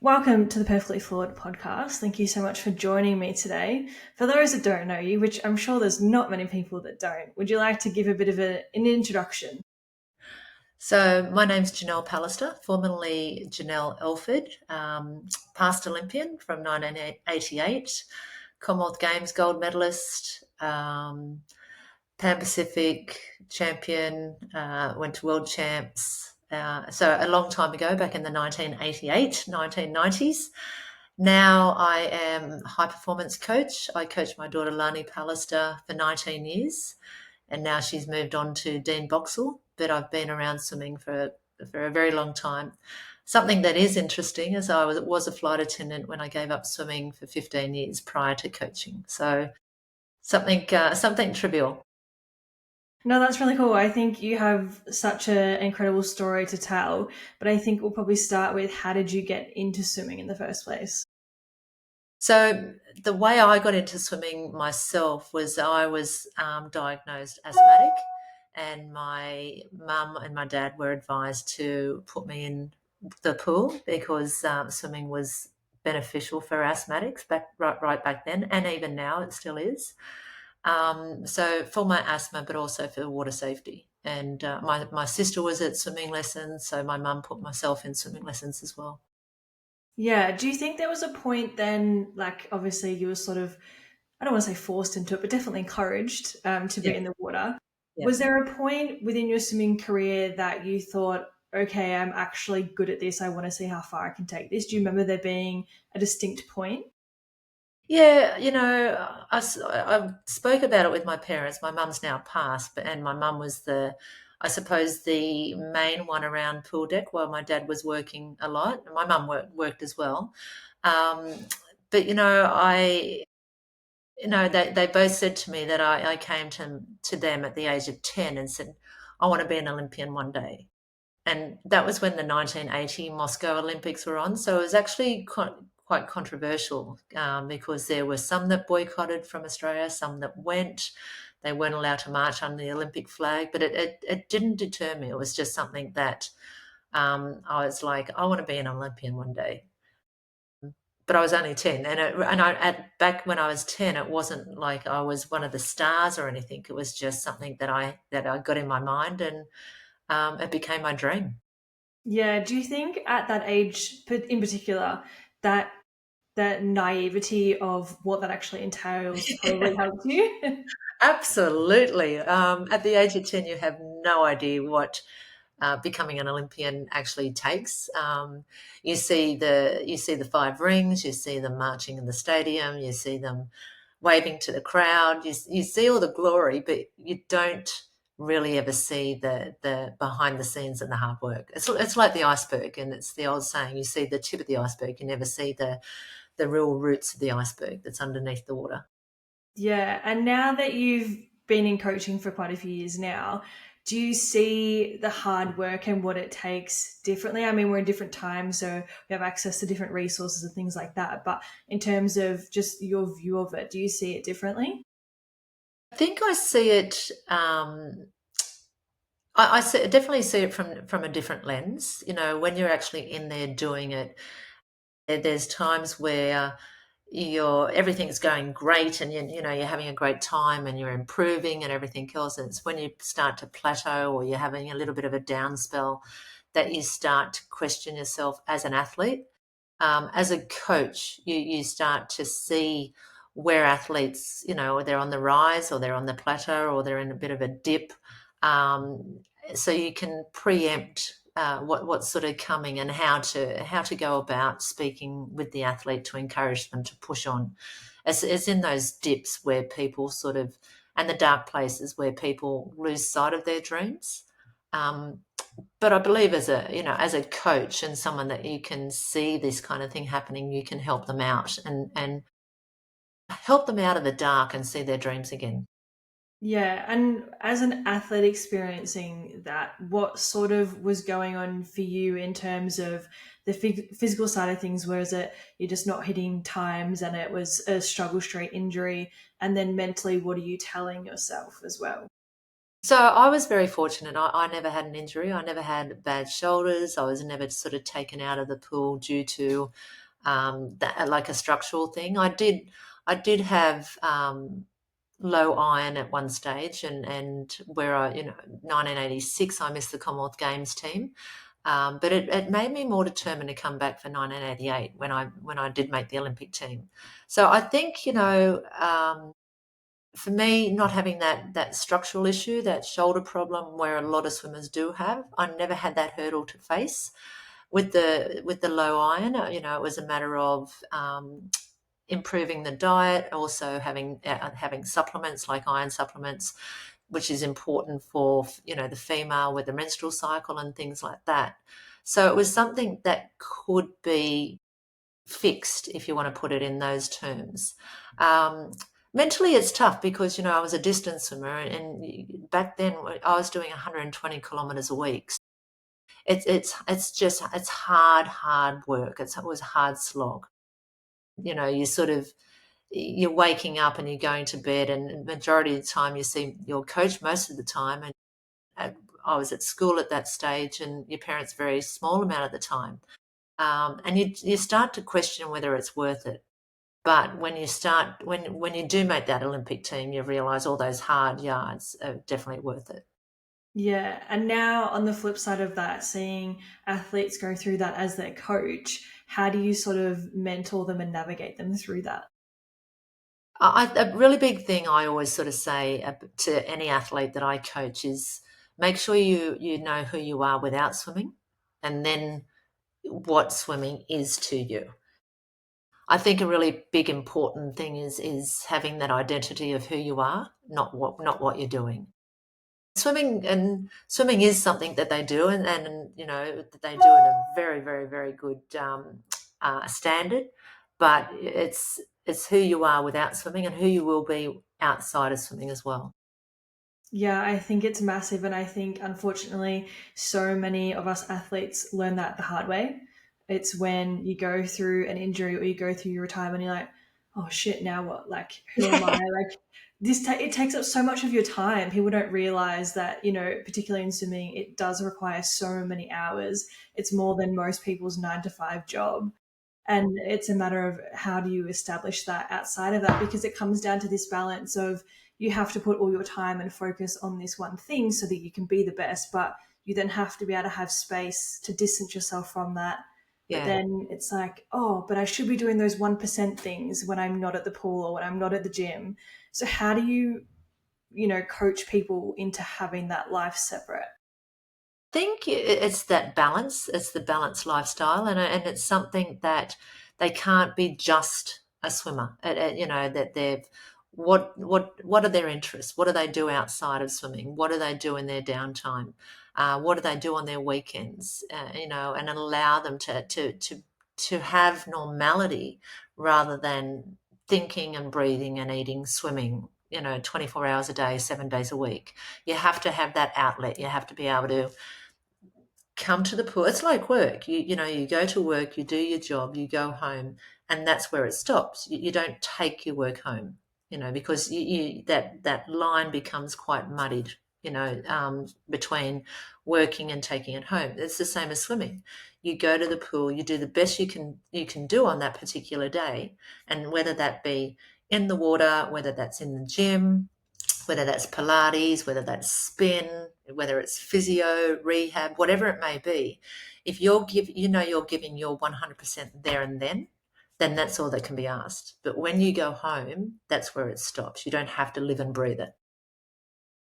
Welcome to the Perfectly Flawed podcast. Thank you so much for joining me today. For those that don't know you, which I'm sure there's not many people that don't, would you like to give a bit of an introduction? So my name's Janelle Pallister, formerly Janelle Elford, past Olympian from 1988, Commonwealth Games gold medalist, Pan Pacific champion, went to world champs. So a long time ago, back in the 1988, 1990s. Now I am high performance coach. I coached my daughter Lani Pallister for 19 years, and now she's moved on to Dean Boxall. But I've been around swimming for a very long time. Something that is interesting is I was a flight attendant when I gave up swimming for 15 years prior to coaching. So something trivial. No, that's really cool. I think you have such an incredible story to tell, but I think we'll probably start with how did you get into swimming in the first place? So the way I got into swimming myself was I was diagnosed asthmatic, and my mum and my dad were advised to put me in the pool because swimming was beneficial for asthmatics right back then, and even now it still is. So for my asthma, but also for water safety. And my sister was at swimming lessons, so my mum put myself in swimming lessons as well. Yeah, do you think there was a point then, like obviously you were sort of, I don't want to say forced into it, but definitely encouraged to Yeah, be in the water. yeah. Was there a point within your swimming career that you thought, okay, I'm actually good at this. I want to see how far I can take this? Do you remember there being a distinct point? Yeah, I spoke about it with my parents. My mum's now passed, and my mum was I suppose, the main one around pool deck while my dad was working a lot. My mum worked as well. Um, but, they both said to me that I came to them at the age of 10 and said, I want to be an Olympian one day. And that was when the 1980 Moscow Olympics were on. So it was actually quite controversial because there were some that boycotted from Australia, some that went. They weren't allowed to march under the Olympic flag, but it didn't deter me. It was just something that I was like, I want to be an Olympian one day. But I was only 10, back when I was 10, it wasn't like I was one of the stars or anything. It was just something that I got in my mind, and it became my dream. Yeah. Do you think at that age, in particular, that that naivety of what that actually entails probably helped you? Absolutely. At the age of 10, you have no idea what becoming an Olympian actually takes. You see the five rings, you see them marching in the stadium, you see them waving to the crowd, you see all the glory, but you don't really ever see the behind the scenes and the hard work. It's like the iceberg, and it's the old saying: you see the tip of the iceberg, you never see the real roots of the iceberg that's underneath the water. Yeah, and now that you've been in coaching for quite a few years now, do you see the hard work and what it takes differently? I mean, we're in different times, so we have access to different resources and things like that. But in terms of just your view of it, do you see it differently? I think I see it. Definitely see it from a different lens. When you're actually in there doing it, there's times where everything's going great, and you're having a great time and you're improving and everything else. And it's when you start to plateau or you're having a little bit of a down spell that you start to question yourself as an athlete. As a coach, you start to see where athletes, they're on the rise or they're on the plateau or they're in a bit of a dip. So you can preempt what's sort of coming, and how to go about speaking with the athlete to encourage them to push on. It's in those dips where people sort of, and the dark places where people lose sight of their dreams. Um, but I believe as a coach and someone that you can see this kind of thing happening, you can help them out and help them out of the dark and see their dreams again. Yeah, and as an athlete experiencing that, what sort of was going on for you in terms of the physical side of things? Whereas it you're just not hitting times, and it was a struggle straight injury, and then mentally, what are you telling yourself as well? So I was very fortunate. I never had an injury. I never had bad shoulders. I was never sort of taken out of the pool due to that, like a structural thing. I did have low iron at one stage, and where 1986, I missed the Commonwealth Games team. But it made me more determined to come back for 1988 when I did make the Olympic team. So I think for me, not having that structural issue, that shoulder problem where a lot of swimmers do have, I never had that hurdle to face. With the low iron, it was a matter of improving the diet, also having supplements like iron supplements, which is important for the female with the menstrual cycle and things like that. So it was something that could be fixed, if you want to put it in those terms. Um, Mentally, it's tough because I was a distance swimmer, and back then I was doing 120 kilometers a week. It's hard work. It was a hard slog. You sort of you're waking up and you're going to bed, and the majority of the time you see your coach most of the time. And I was at school at that stage, and your parents very small amount of the time, and you start to question whether it's worth it. But when you do make that Olympic team, you realise all those hard yards are definitely worth it. Yeah. And now, on the flip side of that, seeing athletes go through that as their coach, how do you sort of mentor them and navigate them through that? A really big thing I always sort of say to any athlete that I coach is make sure you know who you are without swimming, and then what swimming is to you. I think a really big important thing is having that identity of who you are, not what you're doing. Swimming is something that they do, and that they do in a very, very, very good standard. But it's who you are without swimming and who you will be outside of swimming as well. Yeah, I think it's massive. And I think, unfortunately, so many of us athletes learn that the hard way. It's when you go through an injury or you go through your retirement, you're like, oh shit, now what? Like, who am I? Like, it takes up so much of your time. People don't realize that, particularly in swimming, it does require so many hours. It's more than most people's 9 to 5 job. And it's a matter of how do you establish that outside of that, because it comes down to this balance of you have to put all your time and focus on this one thing so that you can be the best, but you then have to be able to have space to distance yourself from that. But Yeah. then it's like, oh, but I should be doing those 1% things when I'm not at the pool or when I'm not at the gym. So how do you, coach people into having that life separate? Think it's that balance. It's the balanced lifestyle, and it's something that they can't be just a swimmer. That they've what are their interests? What do they do outside of swimming? What do they do in their downtime? What do they do on their weekends? And allow them to have normality rather than thinking and breathing and eating, swimming. 24 hours a day, 7 days a week. You have to have that outlet. You have to be able to come to the pool. It's like work. You go to work, you do your job, you go home, and that's where it stops. You don't take your work home, because that line becomes quite muddied, between working and taking it home. It's the same as swimming. You go to the pool, you do the best you can do on that particular day, and whether that be in the water, whether that's in the gym, whether that's Pilates, whether that's spin, whether it's physio, rehab, whatever it may be, if you're giving your 100% there and then that's all that can be asked. But when you go home, that's where it stops. You don't have to live and breathe it.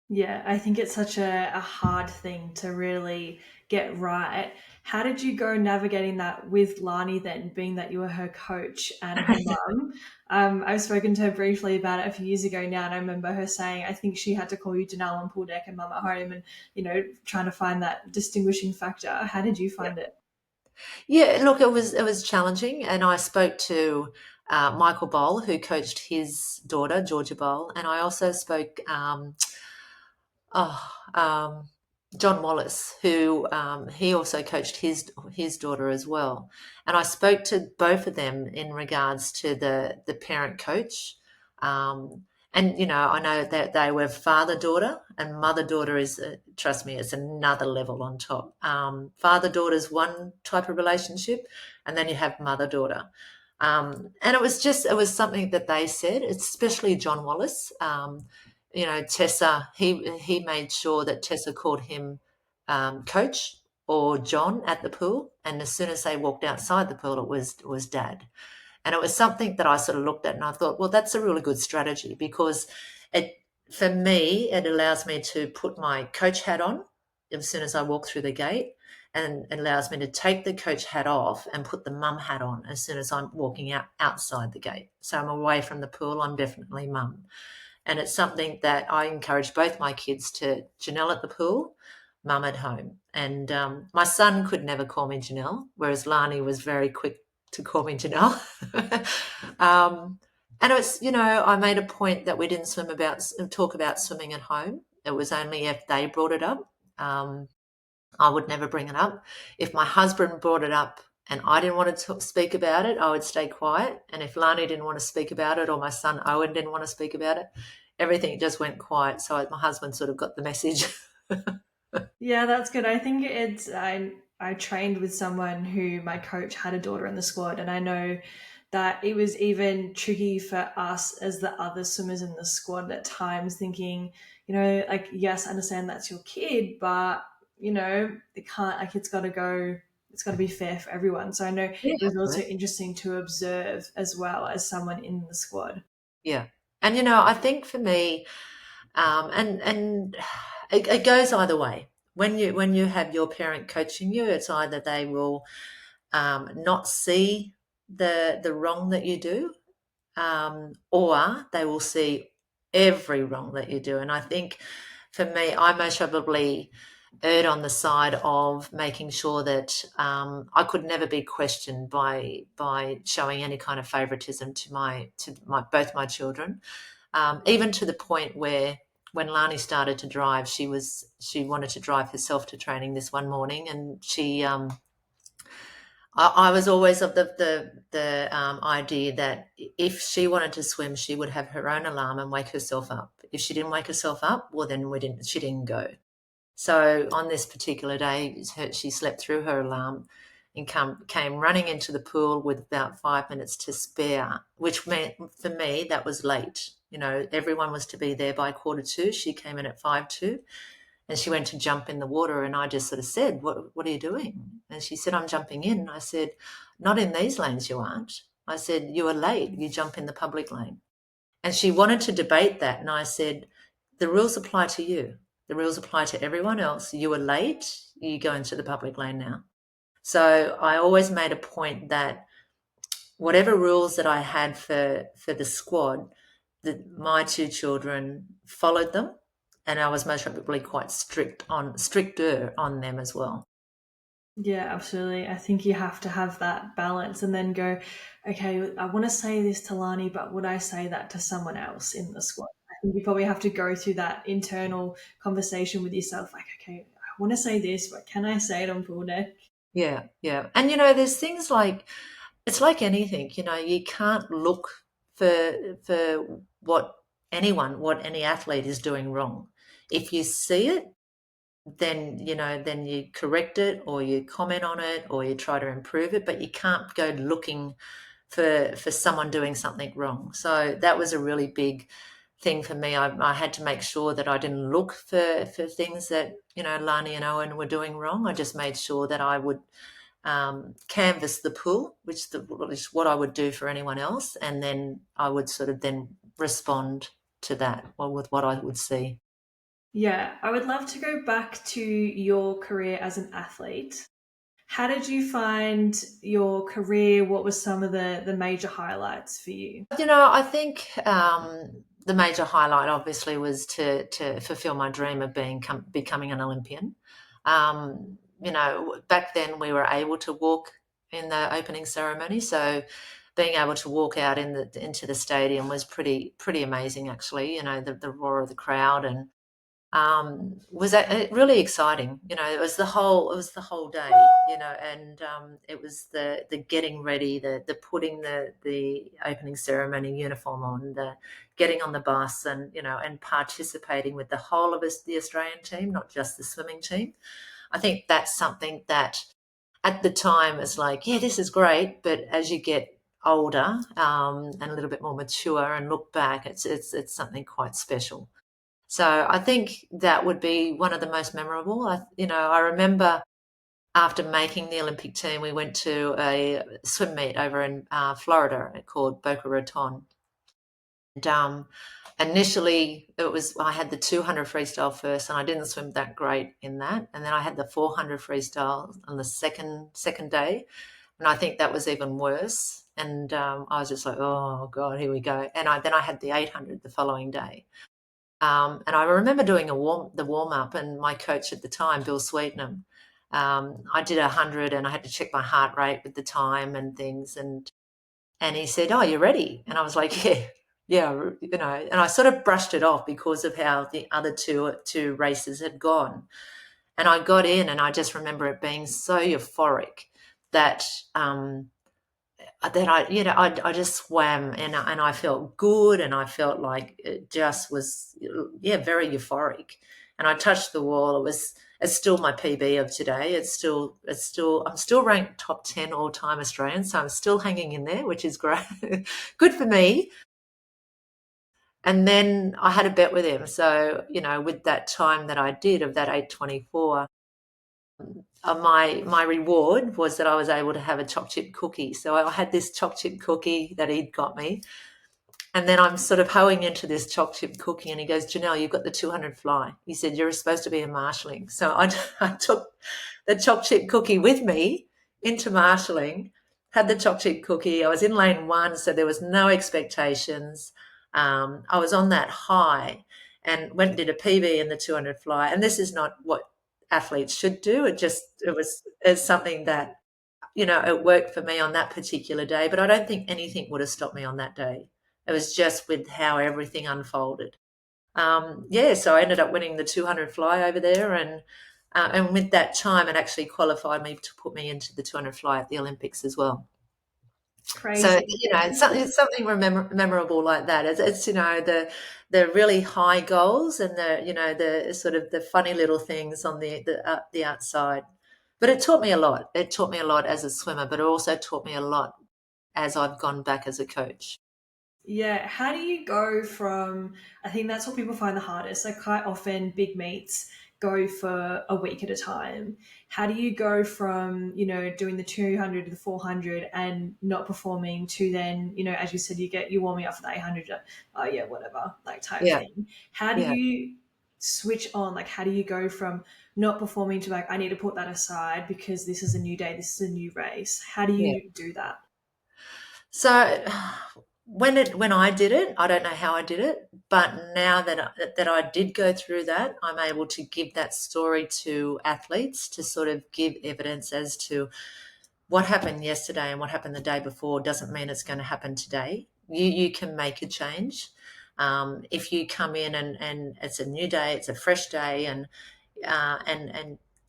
Yeah, I think it's such a hard thing to really get right. How did you go navigating that with Lani then, being that you were her coach and her mum? I've spoken to her briefly about it a few years ago now, and I remember her saying, I think she had to call you Janelle on pool deck and mum at home and, trying to find that distinguishing factor. How did you Yeah. find it? Yeah, look, it was challenging, and I spoke to Michael Bowl, who coached his daughter Georgia Bowl, and I also spoke Oh, John Wallace, who he also coached his daughter as well, and I spoke to both of them in regards to the parent coach, And I know that they were father daughter, and mother daughter is, trust me, it's another level on top. Father daughter is one type of relationship, and then you have mother daughter. And it was something that they said, especially John Wallace. Tessa, he made sure that Tessa called him coach or John at the pool, and as soon as they walked outside the pool, it was dad. And it was something that I sort of looked at and I thought, well, that's a really good strategy because it, for me, it allows me to put my coach hat on as soon as I walk through the gate, and it allows me to take the coach hat off and put the mum hat on as soon as I'm walking outside the gate. So I'm away from the pool. I'm definitely mum. And it's something that I encourage both my kids to: Janelle at the pool, mum at home. And my son could never call me Janelle, whereas Lani was very quick to call me Janelle. um, and it's, I made a point that we didn't talk about swimming at home. It was only if they brought it up. I would never bring it up. If my husband brought it up and I didn't want to speak about it, I would stay quiet. And if Lani didn't want to speak about it, or my son Owen didn't want to speak about it, everything just went quiet. So my husband sort of got the message. Yeah, that's good. I think I trained with someone who my coach had a daughter in the squad, and I know that it was even tricky for us as the other swimmers in the squad at times, thinking, like, yes, I understand that's your kid, but it can't, like, it's got to be fair for everyone. So I know it Yeah, was also absolutely. interesting to observe as well as someone in the squad. Yeah. And I think for me, and it goes either way. When you have your parent coaching you, it's either they will not see the wrong that you do, or they will see every wrong that you do. And I think for me, I most probably erred on the side of making sure that I could never be questioned by showing any kind of favoritism to my both my children, even to the point where when Lani started to drive, she wanted to drive herself to training this one morning, and I was always of the idea that if she wanted to swim, she would have her own alarm and wake herself up. If she didn't wake herself up, well, then she didn't go. So on this particular day, she slept through her alarm and came running into the pool with about 5 minutes to spare, which meant for me that was late. Everyone was to be there by 1:45. She came in at 5:45, and she went to jump in the water, and I just sort of said, what are you doing? And she said, I'm jumping in. I said, not in these lanes, you aren't. I said, you are late. You jump in the public lane. And she wanted to debate that. And I said, the rules apply to you. The rules apply to everyone else. You are late. You go into the public lane now. So I always made a point that whatever rules that I had for the squad, that my two children followed them, and I was most probably quite stricter on them as well. Yeah, absolutely. I think you have to have that balance and then go, okay, I want to say this to Lani, but would I say that to someone else in the squad? I think you probably have to go through that internal conversation with yourself, like, okay, I want to say this, but can I say it on pool deck? Yeah, yeah. And there's things like, it's like anything, you can't look for what any athlete is doing wrong. If you see it, then you correct it, or you comment on it, or you try to improve it, but you can't go looking for someone doing something wrong. So that was a really big thing for me. I had to make sure that I didn't look for things that Lani and Owen were doing wrong. I just made sure that I would canvas the pool, which is what I would do for anyone else, and then I would sort of then respond to that, or with what I would see. Yeah, I would love to go back to your career as an athlete. How did you find your career? What were some of the major highlights for you? I think the major highlight obviously was to fulfill my dream of becoming an Olympian. Back then we were able to walk in the opening ceremony, so being able to walk out into the stadium was pretty amazing, actually. The roar of the crowd, was really exciting. It was the whole day, and it was the getting ready, the putting the opening ceremony uniform on, the getting on the bus, and and participating with the whole of us, the Australian team, not just the swimming team. I think that's something that at the time is like, yeah, this is great, but as you get older and a little bit more mature and look back, it's something quite special. So I think that would be one of the most memorable. I remember after making the Olympic team, we went to a swim meet over in Florida called Boca Raton. And initially, I had the 200 freestyle first, and I didn't swim that great in that. And then I had the 400 freestyle on the second day, and I think that was even worse. And I was just like, oh god, here we go. And then I had the 800 the following day. And I remember doing the warm up, and my coach at the time, Bill Sweetenham, I did 100, and I had to check my heart rate with the time and things, and he said, "Oh, you're ready," and I was like, "Yeah, yeah," and I sort of brushed it off because of how the other two races had gone, and I got in, and I just remember it being so euphoric that. Then I just swam, and I felt good, and I felt like it just was, yeah, very euphoric. And I touched the wall. It's still my PB of today. I'm still ranked top 10 all time Australian, so I'm still hanging in there, which is great. Good for me. And then I had a bet with him. So, with that time that I did of that 8:24, my reward was that I was able to have a choc chip cookie. So I had this choc chip cookie that he'd got me, and then I'm sort of hoeing into this choc chip cookie, and he goes, "Janelle, you've got the 200 fly." He said, "You're supposed to be a marshalling." So I took the choc chip cookie with me into marshalling, had the choc chip cookie. I was in lane one, so there was no expectations. I was on that high, and went and did a PB in the 200 fly. And this is not what athletes should do. It's something that, it worked for me on that particular day, but I don't think anything would have stopped me on that day. It was just with how everything unfolded. Yeah, so I ended up winning the 200 fly over there, and with that time, it actually qualified me to put me into the 200 fly at the Olympics as well. So Crazy. it's something memorable like that. It's the really high goals, and the sort of the funny little things on the outside. But it taught me a lot. It taught me a lot as a swimmer, but it also taught me a lot as I've gone back as a coach. Yeah, how do you go from, I think that's what people find the hardest. Like quite often big meets go for a week at a time. How do you go from, doing the 200 to the 400 and not performing to then, as you said, you warming up for the 800, oh yeah, whatever, like type Yeah, thing. How do yeah, you switch on? Like, how do you go from not performing to like, I need to put that aside because this is a new day, this is a new race. How do yeah. you do that? So when I did it, I don't know how I did it, but now that I did go through that, I'm able to give that story to athletes to sort of give evidence as to what happened yesterday and what happened the day before doesn't mean it's going to happen today. You can make a change. If you come in and it's a new day, it's a fresh day, and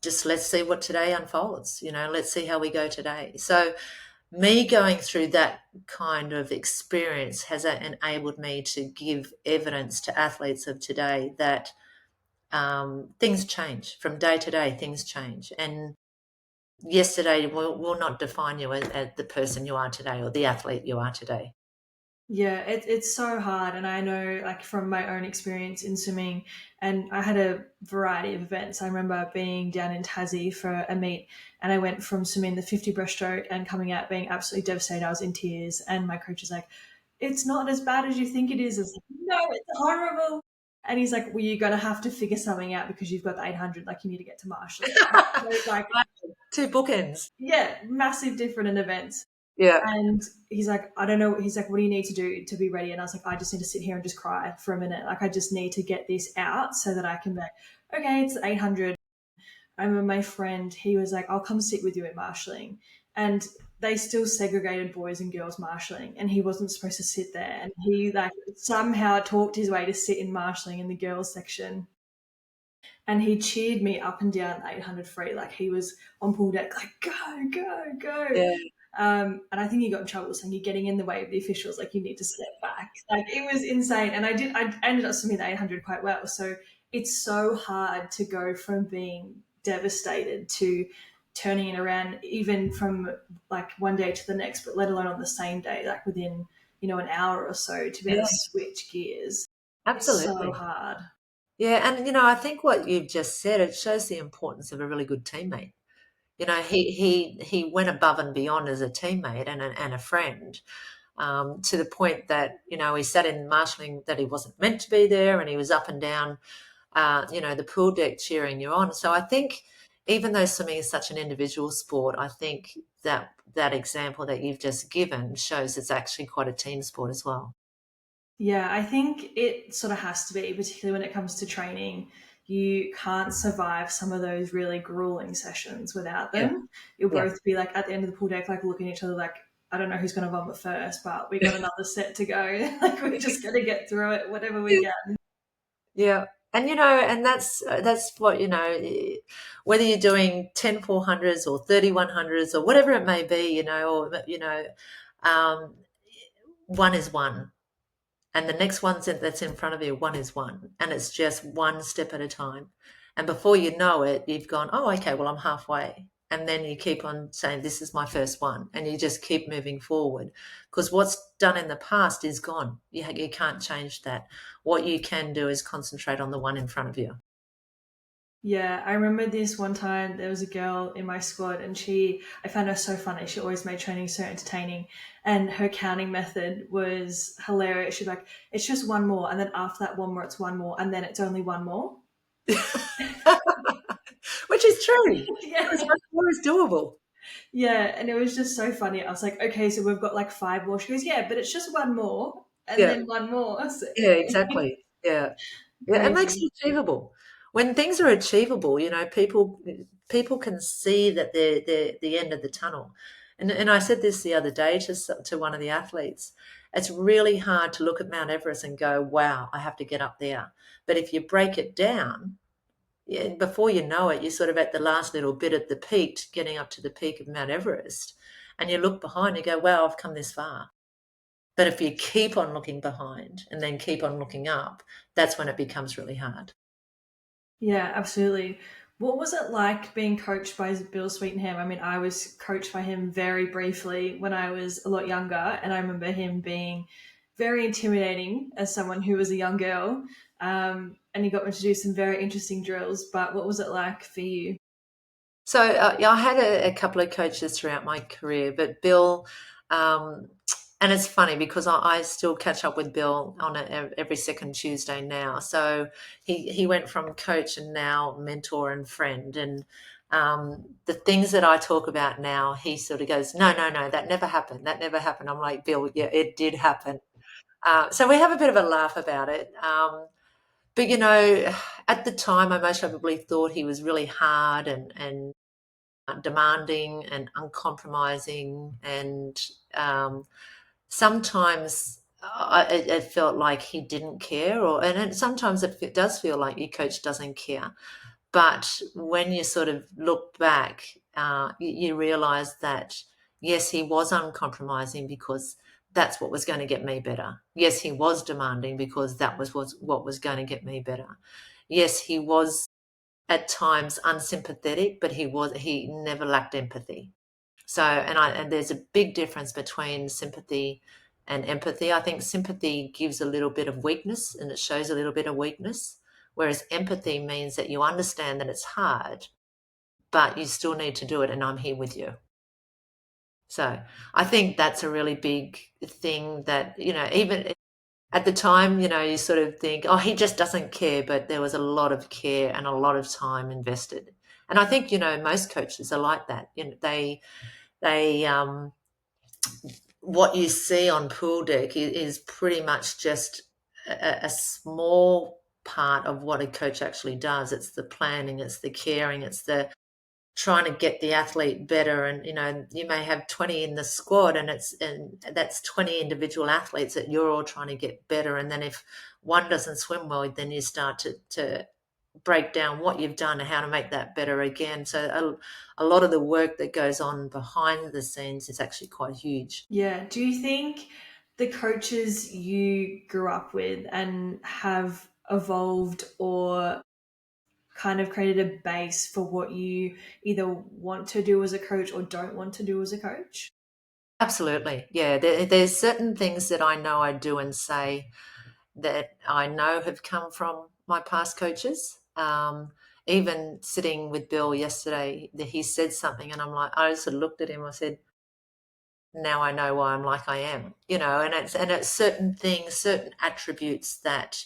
just let's see what today unfolds. Let's see how we go today. So me going through that kind of experience has enabled me to give evidence to athletes of today that things change from day to day. Things change, and yesterday will not define you as the person you are today or the athlete you are today. Yeah, it's so hard. And I know, like, from my own experience in swimming, and I had a variety of events. I remember being down in Tassie for a meet, and I went from swimming the 50 breaststroke and coming out being absolutely devastated. I was in tears, and my coach was like, "It's not as bad as you think it is." It's like, "No, it's horrible." And he's like, "Well, you're going to have to figure something out because you've got the 800, like, you need to get to marshalling." So, like, Two bookends. yeah, massive different in events. Yeah, And he's like, I don't know. He's like, what do you need to do to be ready? And I was like, I just need to sit here and just cry for a minute. Like, I just need to get this out so that I can be like, okay, it's 800. I remember my friend, he was like, I'll come sit with you at marshalling. And they still segregated boys and girls marshalling. And he wasn't supposed to sit there. And he like somehow talked his way to sit in marshalling in the girls section. and he cheered me up and down the 800 free. Like he was on pool deck, like, go, go, go. Yeah. And I think he got in trouble saying you're getting in the way of the officials, like you need to step back. Like it was insane. And I ended up swimming the 800 quite well. So it's so hard to go from being devastated to turning it around, even from like one day to the next, but let alone on the same day, like within, an hour or so, to be able Yeah, to switch gears. It's so absolutely. hard. Yeah, and I think what you've just said, it shows the importance of a really good teammate. He went above and beyond as a teammate and a friend, to the point that he sat in marshalling that he wasn't meant to be there, and he was up and down, the pool deck cheering you on. So I think even though swimming is such an individual sport, I think that example that you've just given shows it's actually quite a team sport as well. Yeah, I think it sort of has to be, particularly when it comes to training. You can't survive some of those really grueling sessions without Yeah, them. You'll yeah. both be like at the end of the pool deck, like looking at each other like, I don't know who's going to vomit first, but we got another set to go. Like we're just going to get through it, whatever we Yeah. get. Yeah. And and that's what, whether you're doing 10 400s or 3100s or whatever it may be, or um, one is one, and the next that's in front of you, one is one, and it's just one step at a time. And before you know it, you've gone, oh, okay, well, I'm halfway. And then you keep on saying, this is my first one. And you just keep moving forward because what's done in the past is gone. You can't change that. What you can do is concentrate on the one in front of you. Yeah, I remember this one time there was a girl in my squad and I found her so funny. She always made training so entertaining. And her counting method was hilarious. She'd be like, it's just one more. And then after that one more, it's one more. And then it's only one more. Which is true. Because Yeah. much more is doable. Yeah. And it was just so funny. I was like, okay, so we've got like five more. She goes, yeah, but it's just one more. And Yeah. then one more. So, Yeah, exactly. Yeah. Yeah, it makes crazy. it achievable. When things are achievable, people can see that they're the end of the tunnel. And I said this the other day to one of the athletes. It's really hard to look at Mount Everest and go, "Wow, I have to get up there." But if you break it down, yeah, before you know it, you're sort of at the last little bit at the peak, getting up to the peak of Mount Everest, and you look behind, you go, "Wow, I've come this far." But if you keep on looking behind and then keep on looking up, that's when it becomes really hard. Yeah, absolutely. What was it like being coached by Bill Sweetenham? I mean, I was coached by him very briefly when I was a lot younger, and I remember him being very intimidating as someone who was a young girl. And he got me to do some very interesting drills. But what was it like for you? So yeah, I had a couple of coaches throughout my career, but Bill, um, and it's funny because I still catch up with Bill on every second Tuesday now. So he went from coach and now mentor and friend, and the things that I talk about now, he sort of goes, no, no, no, that never happened. That never happened. I'm like, Bill, yeah, it did happen. So we have a bit of a laugh about it. But at the time, I most probably thought he was really hard and demanding and uncompromising, and sometimes it felt like he didn't care, sometimes it does feel like your coach doesn't care. But when you sort of look back, you realize that yes, he was uncompromising because that's what was going to get me better. Yes, he was demanding because that was what was going to get me better. Yes, he was at times unsympathetic, but he never lacked empathy. So, and there's a big difference between sympathy and empathy. I think sympathy gives a little bit of weakness and it shows a little bit of weakness, whereas empathy means that you understand that it's hard, but you still need to do it, and I'm here with you. So, I think that's a really big thing that even at the time, you sort of think, oh, he just doesn't care, but there was a lot of care and a lot of time invested. And I think, most coaches are like that. They what you see on pool deck is pretty much just a small part of what a coach actually does. It's the planning, it's the caring, it's the trying to get the athlete better. And you may have 20 in the squad, and that's 20 individual athletes that you're all trying to get better. And then if one doesn't swim well, then you start to break down what you've done and how to make that better again. So a lot of the work that goes on behind the scenes is actually quite huge. Yeah. Do you think the coaches you grew up with and have evolved or kind of created a base for what you either want to do as a coach or don't want to do as a coach? Absolutely. Yeah. There's certain things that I know I do and say that I know have come from my past coaches. Even sitting with Bill yesterday, he said something, and I just sort of looked at him. I said, "Now I know why I'm like I am," and it's certain things, certain attributes that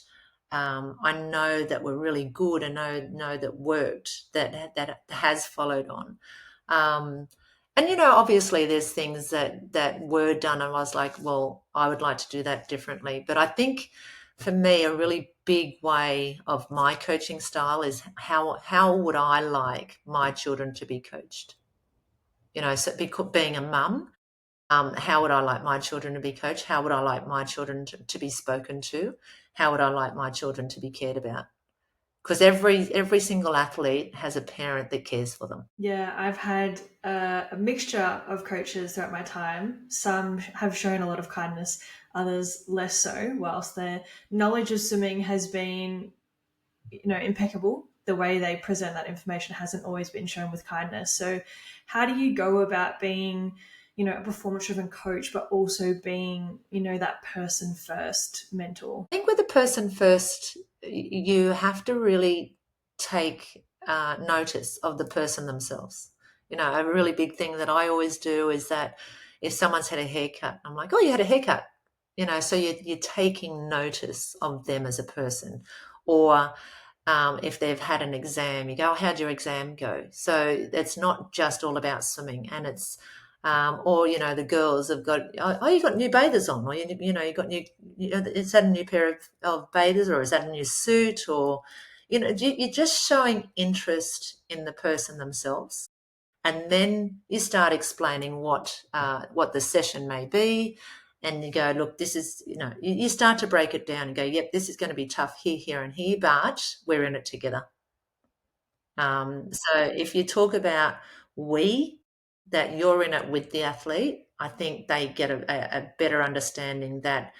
I know that were really good, and know that worked, that has followed on. Um, and obviously, there's things that were done, and I was like, well, I would like to do that differently. But I think for me, a really big way of my coaching style is how would I like my children to be coached? So being a mum, how would I like my children to be coached? How would I like my children to be spoken to? How would I like my children to be cared about? Because every single athlete has a parent that cares for them. Yeah, I've had a mixture of coaches throughout my time. Some have shown a lot of kindness, others less so, whilst their knowledge of swimming has been, impeccable. The way they present that information hasn't always been shown with kindness. So, how do you go about being, a performance driven coach, but also being, that person first mentor? I think with a person first, you have to really take notice of the person themselves. A really big thing that I always do is that if someone's had a haircut, I'm like, oh, you had a haircut. So you're taking notice of them as a person. Or if they've had an exam, you go, oh, how'd your exam go? So it's not just all about swimming, and it's or the girls have got, oh, you got new bathers on, or you got new, is that a new pair of bathers, or is that a new suit, or you're just showing interest in the person themselves, and then you start explaining what the session may be, and you go, look, this is, you start to break it down and go, yep, this is going to be tough here, here, and here, but we're in it together. So if you talk about we, that you're in it with the athlete, I think they get a better understanding that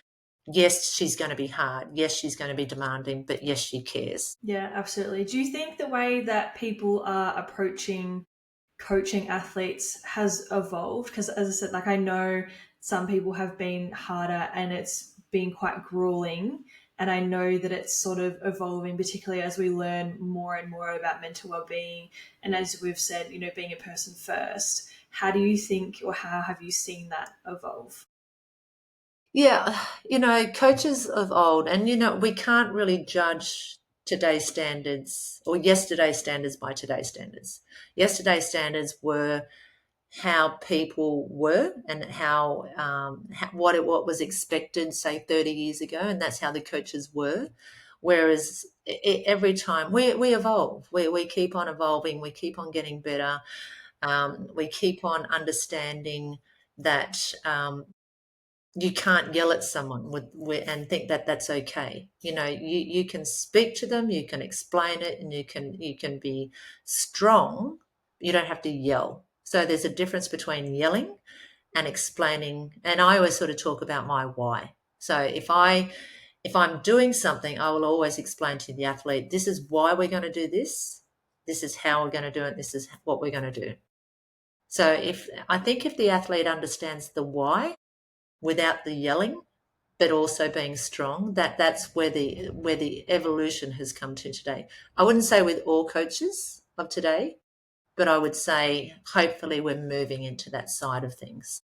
yes, she's going to be hard. Yes, she's going to be demanding, but yes, she cares. Yeah, absolutely. Do you think the way that people are approaching coaching athletes has evolved? Because as I said, like I know some people have been harder and it's been quite grueling. And I know that it's sort of evolving, particularly as we learn more and more about mental well-being. And as we've said, being a person first. How do you think, or how have you seen that evolve? Yeah, coaches of old, and we can't really judge today's standards or yesterday's standards by today's standards. Yesterday's standards were how people were, and what was expected, say 30 years ago, and that's how the coaches were. Whereas every time we evolve, we keep on evolving, we keep on getting better, we keep on understanding that you can't yell at someone and think that that's okay. You can speak to them, you can explain it, and you can be strong. You don't have to yell. So there's a difference between yelling and explaining. And I always sort of talk about my why. So if I'm doing something, I will always explain to the athlete, this is why we're going to do this. This is how we're going to do it. This is what we're going to do. So if the athlete understands the why without the yelling, but also being strong, that's where the evolution has come to today. I wouldn't say with all coaches of today, but I would say hopefully we're moving into that side of things.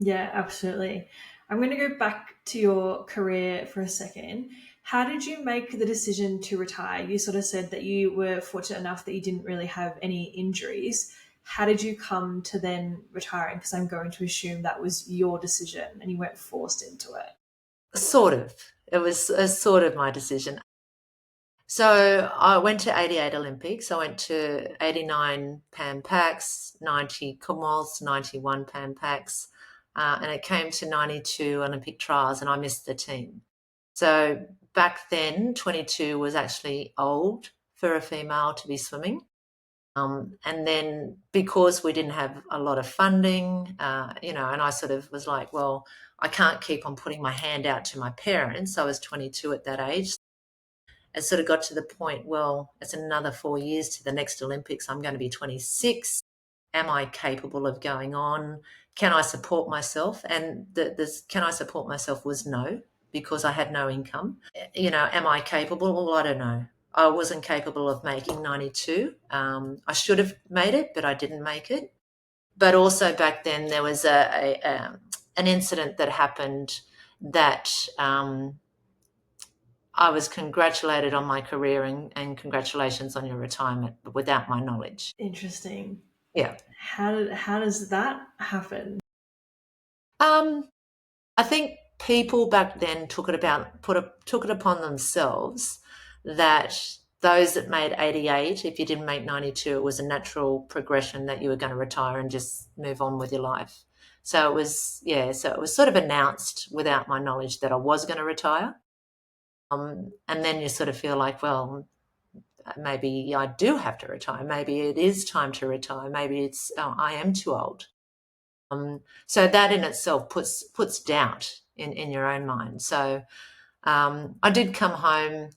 Yeah, absolutely. I'm going to go back to your career for a second. How did you make the decision to retire? You sort of said that you were fortunate enough that you didn't really have any injuries. How did you come to then retiring? Because I'm going to assume that was your decision and you weren't forced into it. Sort of. It was sort of my decision. So I went to 88 Olympics. I went to 89 Pan Pacs, 90 Commonwealths, 91 Pan Pacs, and it came to 92 Olympic trials, and I missed the team. So back then, 22 was actually old for a female to be swimming. And then because we didn't have a lot of funding, and I sort of was like, well, I can't keep on putting my hand out to my parents. I was 22 at that age. It sort of got to the point, well, it's another 4 years to the next Olympics. I'm going to be 26. Am I capable of going on? Can I support myself? And this can I support myself was no, because I had no income. Am I capable? Well, I don't know. I wasn't capable of making 92. I should have made it, but I didn't make it. But also back then there was an incident that happened that I was congratulated on my career and congratulations on your retirement, but without my knowledge. Interesting. Yeah. How does that happen? Um, I think people back then took it upon themselves that those that made 88, if you didn't make 92, it was a natural progression that you were going to retire and just move on with your life. So it was, yeah, so it was sort of announced without my knowledge that I was going to retire. And then you sort of feel like, well, maybe I do have to retire. Maybe it is time to retire. Maybe it's, oh, I am too old. So that in itself puts doubt in your own mind. So I did come home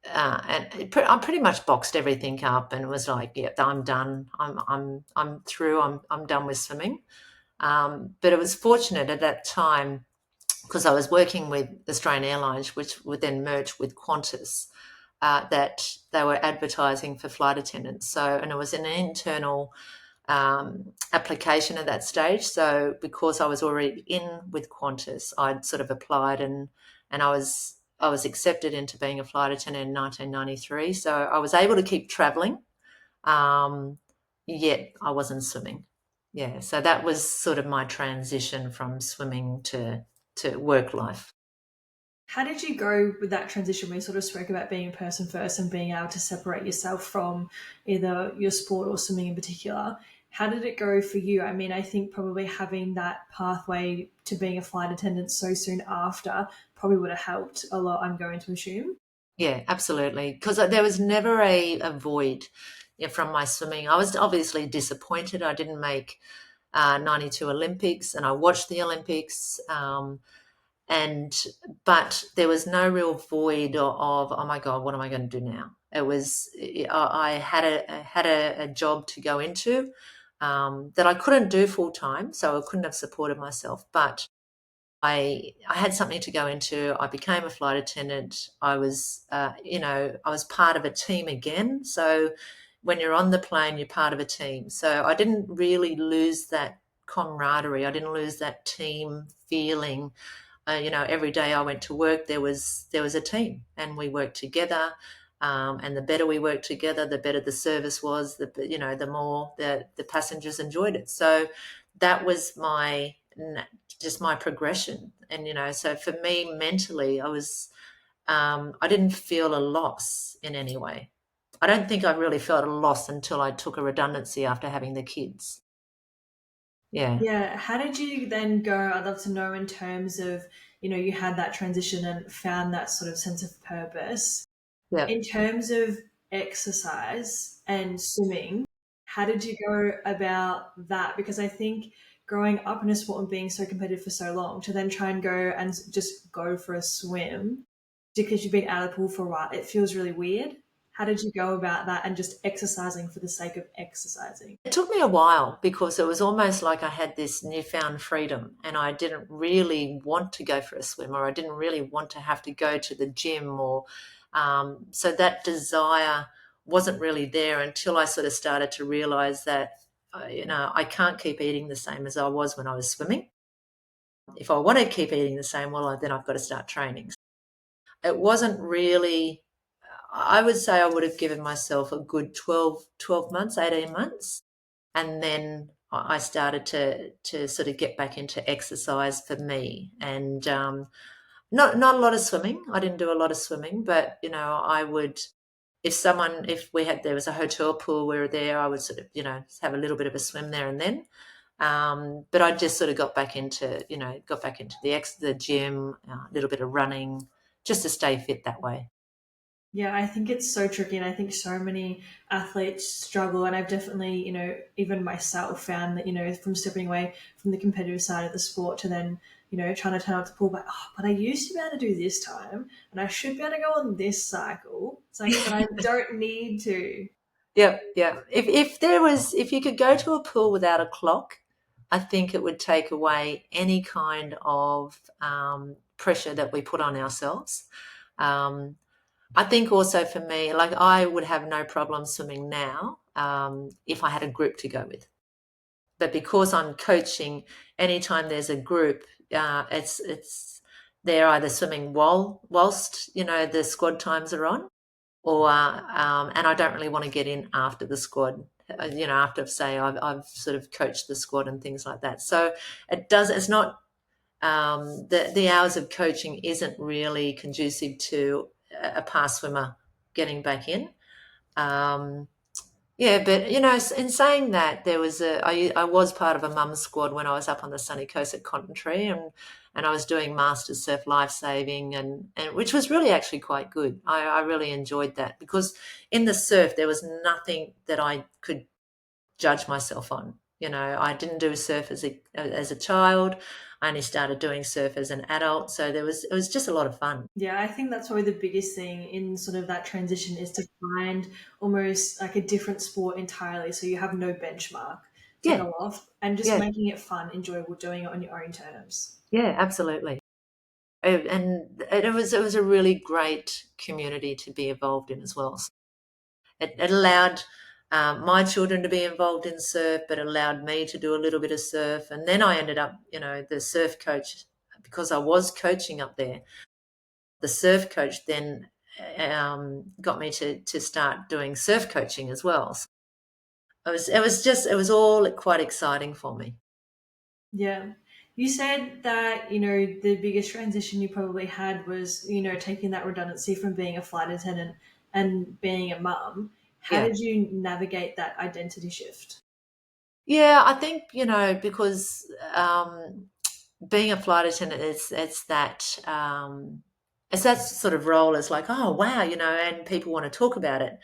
and I pretty much boxed everything up and was like, "Yeah, I'm done. I'm through. I'm done with swimming." But it was fortunate at that time because I was working with Australian Airlines, which would then merge with Qantas. That they were advertising for flight attendants. So, and it was an internal application at that stage. So because I was already in with Qantas, I'd sort of applied and I was accepted into being a flight attendant in 1993. So I was able to keep traveling, yet I wasn't swimming. Yeah, so that was sort of my transition from swimming to work life. How did you go with that transition? We sort of spoke about being a person first and being able to separate yourself from either your sport or swimming in particular. How did it go for you? I mean, I think probably having that pathway to being a flight attendant so soon after probably would have helped a lot, I'm going to assume. Yeah, absolutely. Because there was never a void, from my swimming. I was obviously disappointed I didn't make 92 Olympics, and I watched the Olympics. And but there was no real void of, oh my God, what am I going to do now? It was I had a job to go into that I couldn't do full time, so I couldn't have supported myself. But I had something to go into. I became a flight attendant. I was part of a team again. So when you're on the plane, you're part of a team. So I didn't really lose that camaraderie. I didn't lose that team feeling. Every day I went to work, there was a team, and we worked together. And the better we worked together, the better the service was. The more the passengers enjoyed it. So that was just my progression. And so for me mentally, I didn't feel a loss in any way. I don't think I really felt a loss until I took a redundancy after having the kids. Yeah, Yeah. How did you then go? I'd love to know in terms of, you had that transition and found that sort of sense of purpose. yeah. In terms of exercise and swimming, how did you go about that? Because I think growing up in a sport and being so competitive for so long, to then try and go and just go for a swim because you've been out of the pool for a while, it feels really weird. How did you go about that and just exercising for the sake of exercising? It took me a while because it was almost like I had this newfound freedom and I didn't really want to go for a swim, or I didn't really want to have to go to the gym, or so that desire wasn't really there until I sort of started to realize that, I can't keep eating the same as I was when I was swimming. If I want to keep eating the same, well, then I've got to start training. It wasn't really, I would say I would have given myself a good 12 months, 18 months. And then I started to sort of get back into exercise for me. And not a lot of swimming. I didn't do a lot of swimming, but, I would, if there was a hotel pool, we were there, I would sort of, have a little bit of a swim there and then. But I just sort of got back into the gym, a little bit of running, just to stay fit that way. Yeah, I think it's so tricky, and I think so many athletes struggle. And I've definitely, even myself found that, from stepping away from the competitive side of the sport to then, trying to turn up the pool, but but I used to be able to do this time, and I should be able to go on this cycle. It's like, but I don't need to. Yeah, yeah. If you could go to a pool without a clock, I think it would take away any kind of pressure that we put on ourselves. Um, I think also for me, like I would have no problem swimming now if I had a group to go with. But because I'm coaching, anytime there's a group, it's they're either swimming whilst the squad times are on, or and I don't really want to get in after the squad. After say I've sort of coached the squad and things like that. So it's not the hours of coaching isn't really conducive to a past swimmer getting back in. Um, yeah, but in saying that, I was part of a mum squad when I was up on the sunny coast at Cotton and I was doing masters surf life saving and which was really actually quite good. I really enjoyed that because in the surf there was nothing that I could judge myself on. I didn't do surf as a child. I only started doing surf as an adult, so it was just a lot of fun. Yeah, I think that's probably the biggest thing in sort of that transition is to find almost like a different sport entirely. So you have no benchmark to Yeah, go off and just yeah, making it fun, enjoyable, doing it on your own terms. yeah, absolutely. And it was a really great community to be involved in as well. So it allowed my children to be involved in surf, but allowed me to do a little bit of surf. And then I ended up, the surf coach because I was coaching up there. The surf coach then got me to start doing surf coaching as well. So it was all quite exciting for me. Yeah. You said that, the biggest transition you probably had was, taking that redundancy from being a flight attendant and being a mum. How Yeah. did you navigate that identity shift? Yeah, I think, because being a flight attendant it's that sort of role as like, oh wow, and people want to talk about it.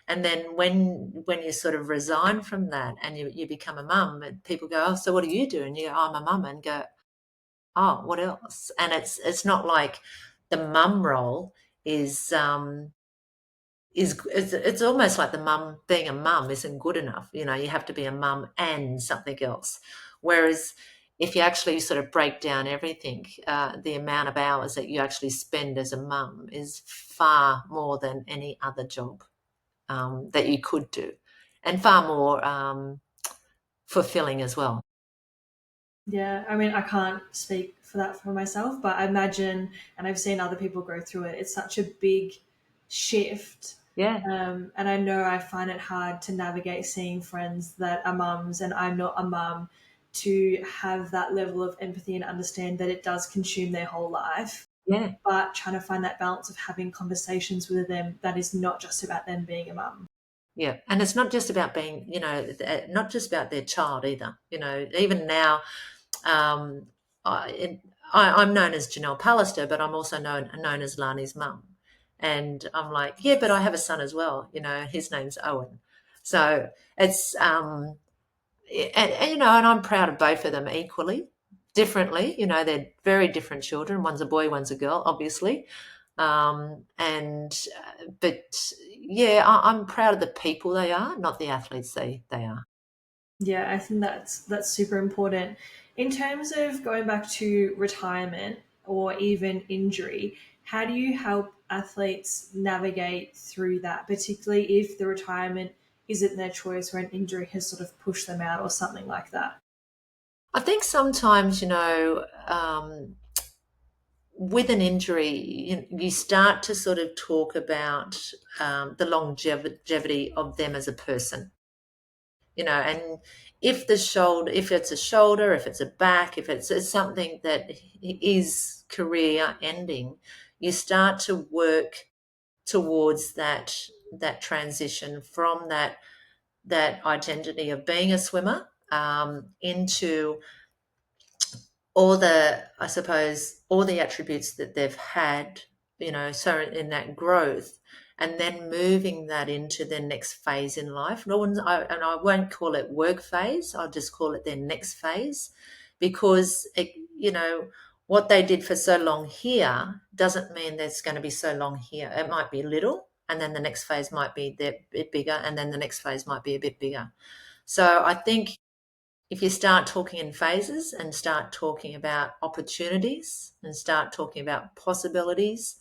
And then when you sort of resign from that and you become a mum, and people go, oh, so what do you do? And you go, oh, I'm a mum, and go, oh, what else? And it's not like the mum role is it's almost like the mum being a mum isn't good enough. You have to be a mum and something else. Whereas if you actually sort of break down everything, the amount of hours that you actually spend as a mum is far more than any other job that you could do, and far more fulfilling as well. Yeah, I mean, I can't speak for that for myself, but I imagine, and I've seen other people go through it, it's such a big shift. Yeah, And I know I find it hard to navigate seeing friends that are mums and I'm not a mum to have that level of empathy and understand that it does consume their whole life, yeah, but trying to find that balance of having conversations with them that is not just about them being a mum. yeah. And it's not just about being, not just about their child either. Even now, Um, I'm known as Janelle Pallister, but I'm also known as Lani's mum. And I'm like, yeah, but I have a son as well. His name's Owen. So it's and I'm proud of both of them equally, differently. They're very different children. One's a boy, one's a girl, obviously. And but yeah, I'm proud of the people they are, not the athletes they are. Yeah, I think that's super important. In terms of going back to retirement or even injury, how do you help athletes navigate through that, particularly if the retirement isn't their choice or an injury has sort of pushed them out or something like that? I think sometimes, with an injury, you start to sort of talk about the longevity of them as a person, and if it's a shoulder, if it's a back, if it's something that is career ending, you start to work towards that transition from that identity of being a swimmer into I suppose, all the attributes that they've had, so in that growth. and then moving that into their next phase in life. And I won't call it work phase, I'll just call it their next phase, because what they did for so long here doesn't mean there's going to be so long here. It might be little, and then the next phase might be a bit bigger, and then the next phase might be a bit bigger. So I think if you start talking in phases and start talking about opportunities and start talking about possibilities,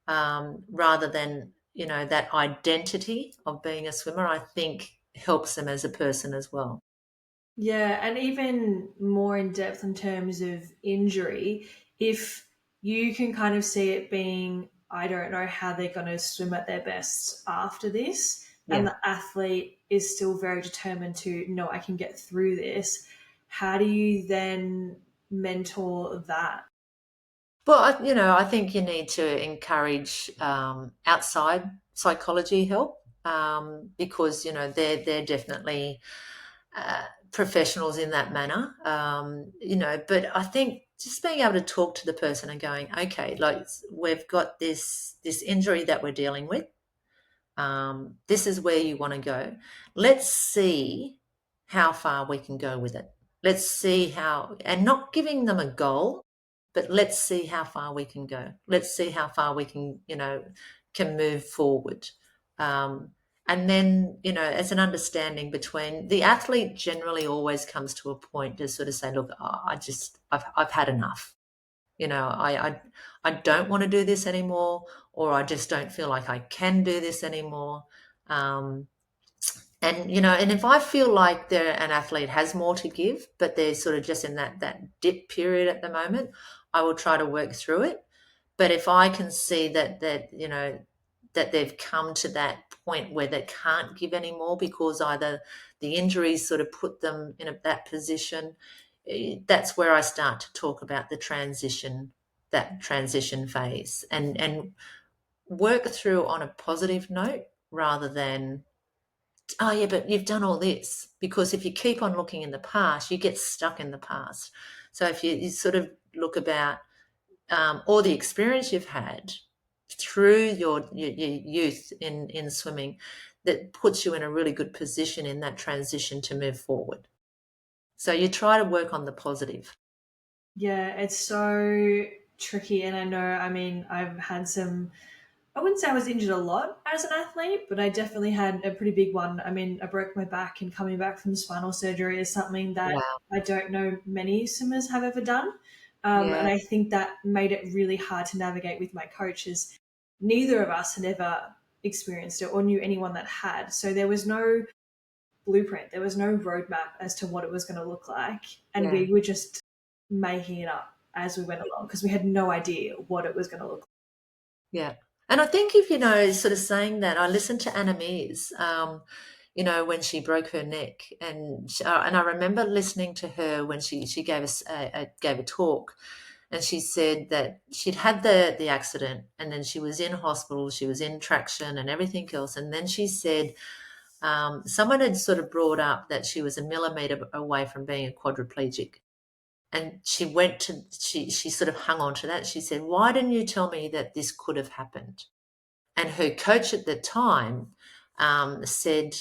rather than that identity of being a swimmer, I think helps them as a person as well. Yeah, and even more in depth in terms of injury, if you can kind of see it being, I don't know how they're going to swim at their best after this, and Yeah. the athlete is still very determined to, no, I can get through this, how do you then mentor that? Well, I think you need to encourage outside psychology help, because they're definitely professionals in that manner. But I think just being able to talk to the person and going, okay, like we've got this injury that we're dealing with. This is where you want to go. Let's see how far we can go with it. Let's see how, and not giving them a goal, but let's see how far we can go. Let's see how far we can move forward. Um, and then, as an understanding between the athlete generally always comes to a point to sort of say, look, I've had enough. I don't want to do this anymore, or I just don't feel like I can do this anymore. Um, and if I feel like an athlete has more to give, but they're sort of just in that dip period at the moment, I will try to work through it. But if I can see that they've come to that point where they can't give any more because either the injuries sort of put them in that position, that's where I start to talk about that transition phase, and work through on a positive note rather than, oh yeah, but you've done all this. Because if you keep on looking in the past, you get stuck in the past. So if you sort of look about all the experience you've had through your youth in swimming, that puts you in a really good position in that transition to move forward. So you try to work on the positive. Yeah, it's so tricky. And I know, I mean, I've had some, I wouldn't say I was injured a lot as an athlete, but I definitely had a pretty big one. I mean, I broke my back, and coming back from spinal surgery is something that Wow. I don't know many swimmers have ever done. And Yeah. I think that made it really hard to navigate with my coaches. Neither of us had ever experienced it or knew anyone that had. So there was no blueprint, there was no roadmap as to what it was going to look like. And Yeah. we were just making it up as we went along because we had no idea what it was going to look Yeah. And I think if, sort of saying that, I listened to Anna Mears, when she broke her neck, and I remember listening to her when she gave us gave a talk, and she said that she'd had the accident, and then she was in hospital, she was in traction and everything else, and then she said someone had sort of brought up that she was a millimeter away from being a quadriplegic. And she sort of hung on to that. She said, why didn't you tell me that this could have happened? And her coach at the time said,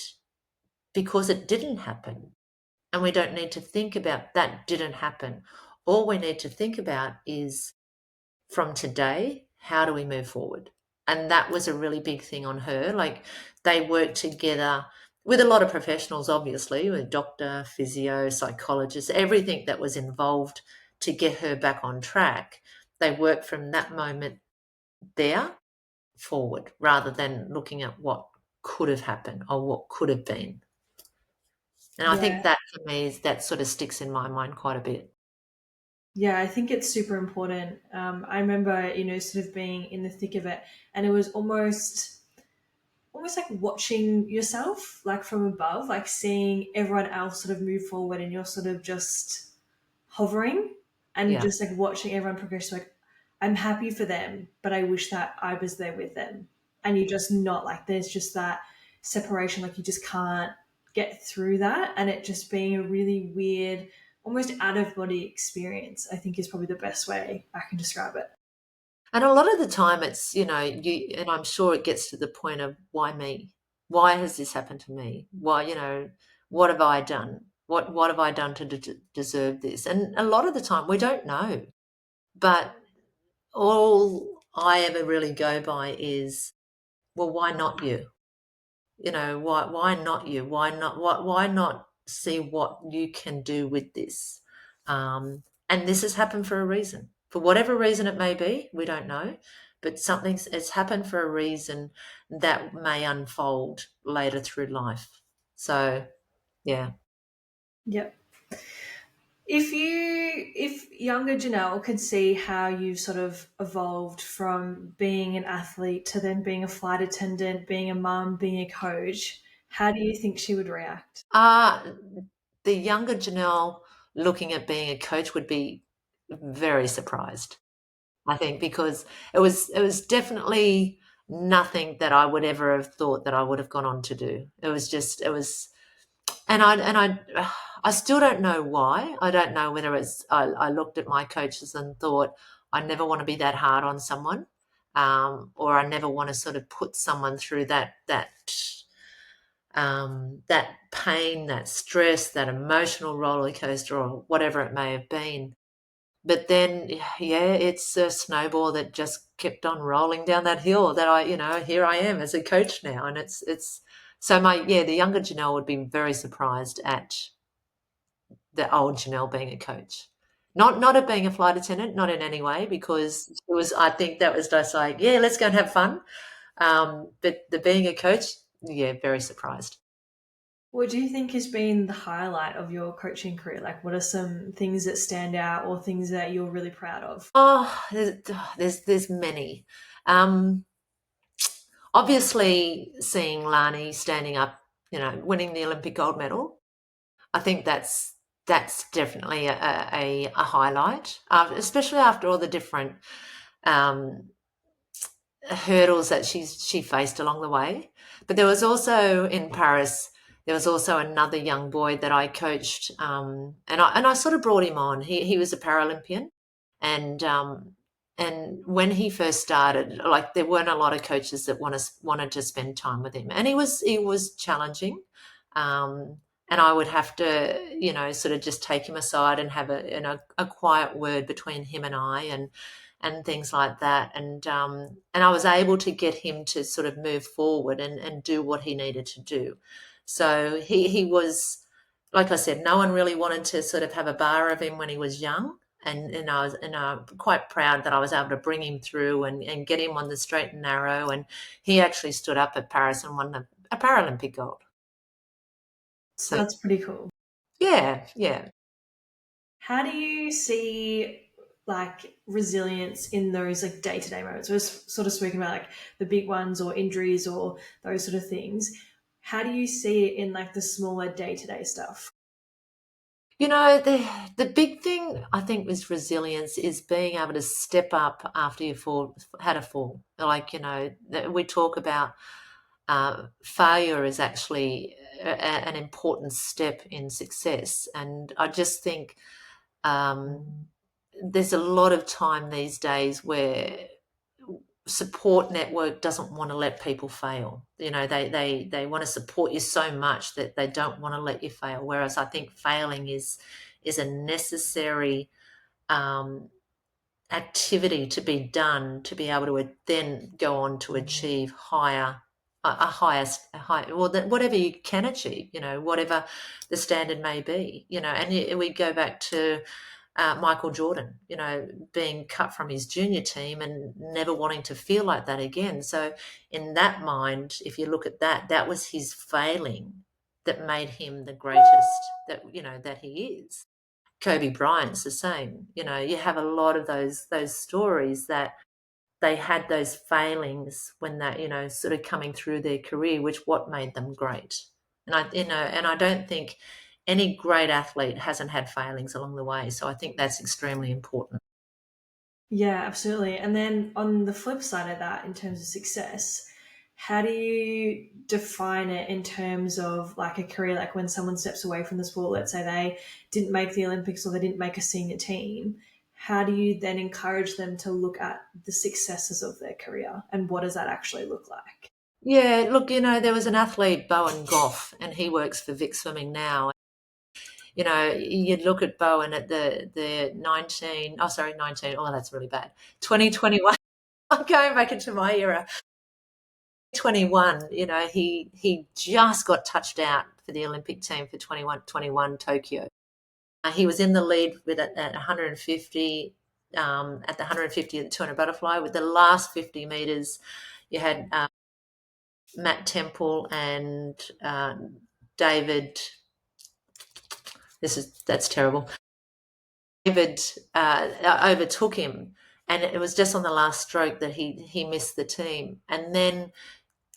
because it didn't happen. And we don't need to think about that didn't happen. All we need to think about is, from today, how do we move forward? And that was a really big thing on her. Like, they worked together with a lot of professionals, obviously, with doctor, physio, psychologist, everything that was involved to get her back on track. They worked from that moment there forward rather than looking at what could have happened or what could have been. And I think like. that for me is that sort of sticks in my mind quite a bit. Yeah, I think it's super important. I remember, sort of being in the thick of it, and it was almost like watching yourself, like from above, like seeing everyone else sort of move forward, and you're sort of just hovering and Yeah, just like watching everyone progress. Like, I'm happy for them, but I wish that I was there with them. And you're just not, like, there's just that separation, like you just can't get through that, and it just being a really weird, almost out of body experience, I think is probably the best way I can describe it. And a lot of the time it's, you, and I'm sure it gets to the point of why me? Why has this happened to me? Why, what have I done? What have I done to deserve this? And a lot of the time we don't know. But all I ever really go by is, well, why not you? Why not you? Why not see what you can do with this? And this has happened for a reason. For whatever reason it may be, we don't know, but something's it's happened for a reason that may unfold later through life. So yeah. Yep. If younger Janelle could see how you've sort of evolved from being an athlete to then being a flight attendant, being a mum, being a coach, how do you think she would react? The younger Janelle looking at being a coach would be very surprised. I think because it was definitely nothing that I would ever have thought that I would have gone on to do. It was, I still don't know why. I don't know whether I looked at my coaches and thought I never want to be that hard on someone, or I never want to sort of put someone through that pain, that stress, that emotional roller coaster, or whatever it may have been. But then, yeah, it's a snowball that just kept on rolling down that hill that here I am as a coach now. And it's so the younger Janelle would be very surprised at the old Janelle being a coach. Not at being a flight attendant, not in any way, because I think that was just like, yeah, let's go and have fun. But the being a coach, yeah, very surprised. What do you think has been the highlight of your coaching career? Like, what are some things that stand out or things that you're really proud of? Oh, there's many. Um, Obviously, seeing Lani standing up, winning the Olympic gold medal, I think that's definitely a highlight, especially after all the different um, hurdles that she faced along the way. But there was also in Paris, there was also another young boy that I coached, and I sort of brought him on. He was a Paralympian, and when he first started, like there weren't a lot of coaches that wanted to spend time with him, and he was challenging. Um, and I would have to, sort of just take him aside and have a quiet word between him and I, and things like that. And I was able to get him to sort of move forward and do what he needed to do. So he was, like I said, no one really wanted to sort of have a bar of him when he was young. And I'm quite proud that I was able to bring him through and get him on the straight and narrow. And he actually stood up at Paris and won a Paralympic gold. So So that's pretty cool. yeah, yeah. How do you see like resilience in those like day to day moments? We're sort of speaking about like the big ones or injuries or those sort of things. How do you see it in like the smaller day to day stuff? The big thing I think with resilience is being able to step up after you had a fall. Like, we talk about failure is actually an important step in success. And I just think there's a lot of time these days where support network doesn't want to let people fail. They want to support you so much that they don't want to let you fail. Whereas I think failing is a necessary um, activity to be done to be able to then go on to achieve whatever you can achieve, whatever the standard may be, and we go back to Michael Jordan, being cut from his junior team and never wanting to feel like that again. So, in that mind, if you look at that, that was his failing that made him the greatest that he is. Kobe Bryant's the same. You have a lot of those stories that they had those failings when that sort of coming through their career, which what made them great. And I don't think any great athlete hasn't had failings along the way. So I think that's extremely important. Yeah, absolutely. And then on the flip side of that, in terms of success, how do you define it in terms of like a career, like when someone steps away from the sport, let's say they didn't make the Olympics or they didn't make a senior team, how do you then encourage them to look at the successes of their career, and what does that actually look like? Yeah, look, there was an athlete, Bowen Goff, and he works for Vic Swimming now. You'd look at Bowen at the 19, oh, sorry, 19, oh, that's really bad. 2021, I'm going back into my era. 21, he just got touched out for the Olympic team for 21 Tokyo. He was in the lead with at 150, at the 150 at the 200 butterfly. With the last 50 meters, you had Matt Temple and David. That's terrible. David overtook him, and it was just on the last stroke that he missed the team. And then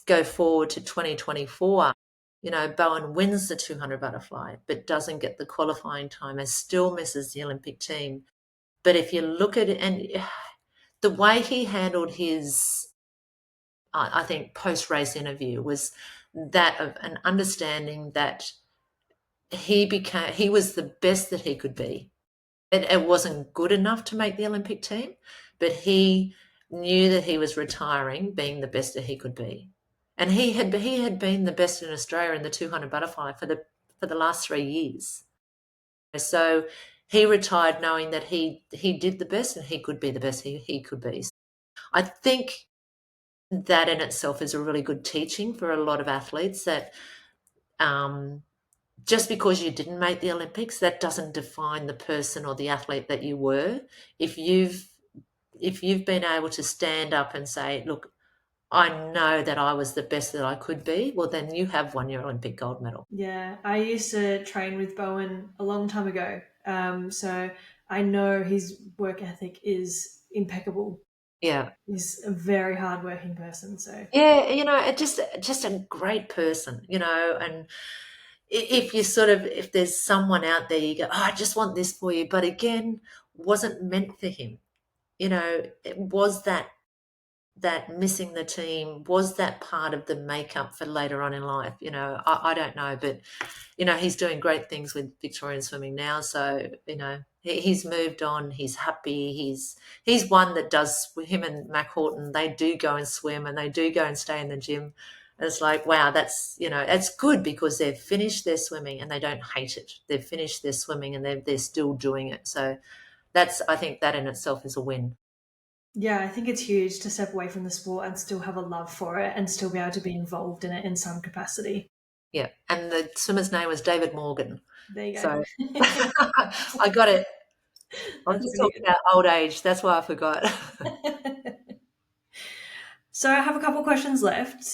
go forward to 2024, Bowen wins the 200 butterfly, but doesn't get the qualifying time and still misses the Olympic team. But if you look at it, and the way he handled his, I think, post-race interview was that of an understanding that he was the best that he could be. It wasn't good enough to make the Olympic team, but he knew that he was retiring, being the best that he could be. And he had been the best in Australia in the 200 butterfly for the last 3 years. So he retired knowing that he did the best and he could be the best he could be. I think that in itself is a really good teaching for a lot of athletes, that just because you didn't make the Olympics, that doesn't define the person or the athlete that you were. If you've been able to stand up and say, look, I know that I was the best that I could be, well, then you have won your Olympic gold medal. Yeah, I used to train with Bowen a long time ago. So I know his work ethic is impeccable. Yeah. He's a very hardworking person. So Yeah, just a great person, and if you if there's someone out there, you go, oh, I just want this for you. But again, wasn't meant for him. It was that missing the team, was that part of the makeup for later on in life? I don't know, but he's doing great things with Victorian swimming now. So he's moved on. He's happy. He's one that does. Him and Mac Horton, they do go and swim, and they do go and stay in the gym. And it's like, wow, that's it's good because they've finished their swimming and they don't hate it. They've finished their swimming and they're still doing it. So I think that in itself is a win. yeah, I think it's huge to step away from the sport and still have a love for it and still be able to be involved in it in some capacity. Yeah, and the swimmer's name was David Morgan. There you So go. I got it. I'm That's just talking about old age. That's why I forgot. brilliant. So I have a couple questions left.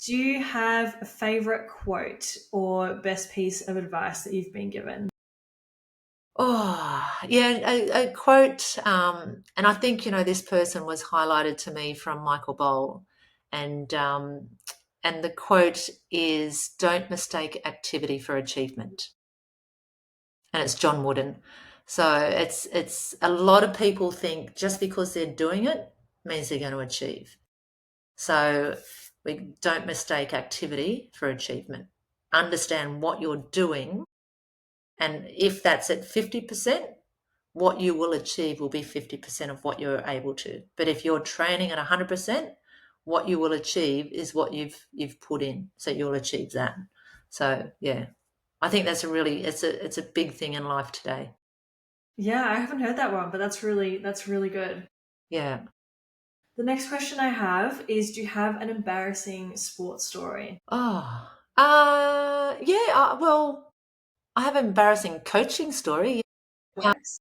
Do you have a favorite quote or best piece of advice that you've been given? Oh, yeah, a quote, and I think, this person was highlighted to me from Michael Bowl, and the quote is, "Don't mistake activity for achievement." And it's John Wooden. So it's a lot of people think just because they're doing it means they're going to achieve. So we don't mistake activity for achievement. Understand what you're doing, and if that's at 50%, what you will achieve will be 50% of what you're able to. But if you're training at 100%, what you will achieve is what you've put in. So you'll achieve that. So yeah, I think that's it's a big thing in life today. Yeah, I haven't heard that one, but that's really good. Yeah. The next question I have is, do you have an embarrassing sports story? Oh, yeah. Well, I have an embarrassing coaching story. Works.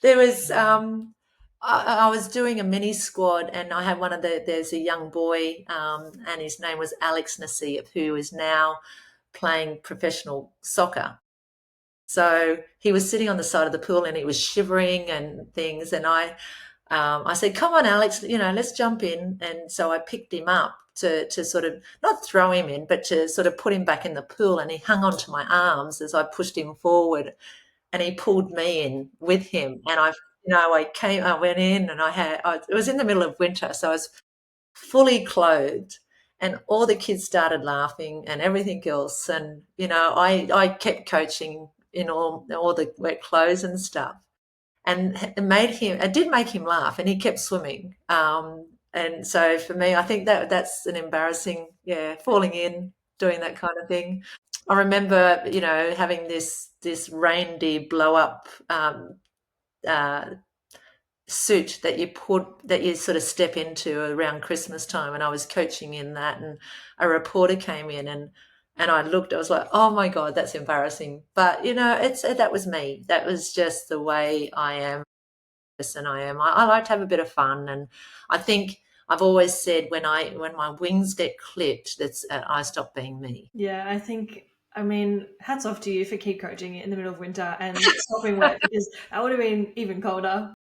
There was I was doing a mini squad, and I had there's a young boy, and his name was Alex Nassif, who is now playing professional soccer. So he was sitting on the side of the pool and he was shivering and things, and I said, "Come on, Alex, let's jump in." And so I picked him up to sort of not throw him in, but to sort of put him back in the pool, and he hung onto my arms as I pushed him forward, and he pulled me in with him. And I went in, and it was in the middle of winter, so I was fully clothed, and all the kids started laughing and everything else. And, I kept coaching in all the wet clothes and stuff. and it did make him laugh, and he kept swimming. And so for me, I think that's an embarrassing, yeah, falling in, doing that kind of thing. I remember, having this reindeer blow up uh, suit that you sort of step into around Christmas time, and I was coaching in that, and a reporter came in, and I was like, oh my God, that's embarrassing. But that was me. That was just the way I am, person I am. I like to have a bit of fun, and I think I've always said when my wings get clipped, that's I stop being me. Yeah, I mean, hats off to you for keep coaching it in the middle of winter and stopping wet, because that would have been even colder.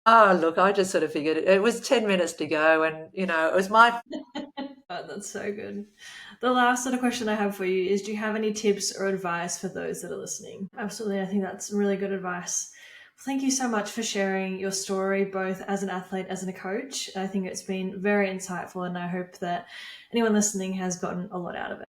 Oh, look, I just sort of figured it was 10 minutes to go, and it was my. Oh, that's so good. The last sort of question I have for you is, do you have any tips or advice for those that are listening? Absolutely. I think that's really good advice. Thank you so much for sharing your story, both as an athlete, as a coach. I think it's been very insightful, and I hope that anyone listening has gotten a lot out of it.